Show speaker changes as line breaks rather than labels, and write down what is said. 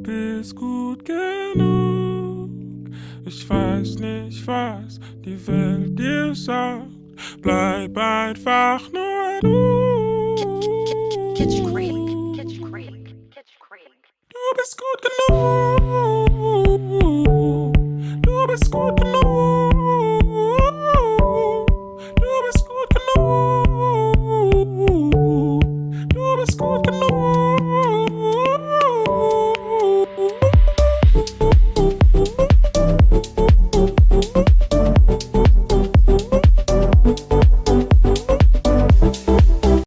bist gut genug. Ich weiß nicht, was die Welt dir sagt. Bleib einfach nur du.
Kids crazy.